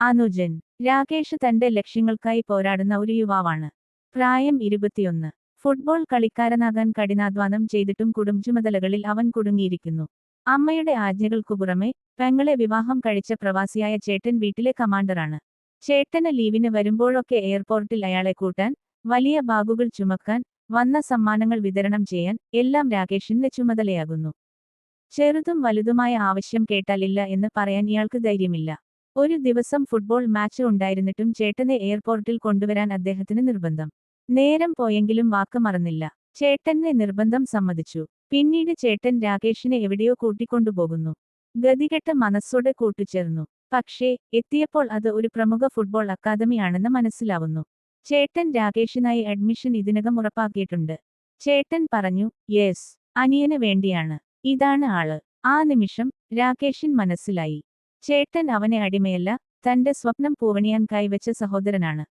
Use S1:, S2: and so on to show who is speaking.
S1: അനുജൻ രാകേഷ് തന്റെ ലക്ഷ്യങ്ങൾക്കായി പോരാടുന്ന ഒരു യുവാവാണ്. പ്രായം 21. ഫുട്ബോൾ കളിക്കാരനാകാൻ കഠിനാധ്വാനം ചെയ്തിട്ടും കുടുംബചുമതലകളിൽ അവൻ കുടുങ്ങിയിരിക്കുന്നു. അമ്മയുടെ ആജ്ഞകൾക്കു പുറമെ പെങ്ങളെ വിവാഹം കഴിച്ച പ്രവാസിയായ ചേട്ടൻ വീട്ടിലെ കമാൻഡറാണ്. ചേട്ടന് ലീവിന് വരുമ്പോഴൊക്കെ എയർപോർട്ടിൽ അയാളെ കൂട്ടാൻ, വലിയ ബാഗുകൾ ചുമക്കാൻ, വന്ന സമ്മാനങ്ങൾ വിതരണം ചെയ്യാൻ എല്ലാം രാകേഷിന്റെ ചുമതലയാകുന്നു. ചെറുതും വലുതുമായ ആവശ്യം കേട്ടാൽ ഇല്ല എന്ന് പറയാൻ ഇയാൾക്ക് ധൈര്യമില്ല. ഒരു ദിവസം ഫുട്ബോൾ മാച്ച് ഉണ്ടായിരുന്നിട്ടും ചേട്ടനെ എയർപോർട്ടിൽ കൊണ്ടുവരാൻ അദ്ദേഹത്തിന് നിർബന്ധം. നേരം പോയെങ്കിലും വാക്ക് മറന്നില്ല. ചേട്ടന്റെ നിർബന്ധം സമ്മതിച്ചു. പിന്നീട് ചേട്ടൻ രാകേഷിനെ എവിടെയോ കൂട്ടിക്കൊണ്ടുപോകുന്നു. ഗതികെട്ട മനസ്സോടെ കൂട്ടുചേർന്നു. പക്ഷേ എത്തിയപ്പോൾ അത് ഒരു പ്രമുഖ ഫുട്ബോൾ അക്കാദമിയാണെന്ന് മനസ്സിലാവുന്നു. ചേട്ടൻ രാകേഷിനായി അഡ്മിഷൻ ഇതിനകം ഉറപ്പാക്കിയിട്ടുണ്ട്. ചേട്ടൻ പറഞ്ഞു, യെസ്, അനിയന് വേണ്ടിയാണ്. ഇതാണ് ആള്. ആ നിമിഷം രാകേഷിൻ മനസ്സിലായി. ചേട്ടൻ അവനെ അടിമയല്ല, തന്റെ സ്വപ്നം പൂവണിയാൻ കൈവച്ച സഹോദരനാണ്.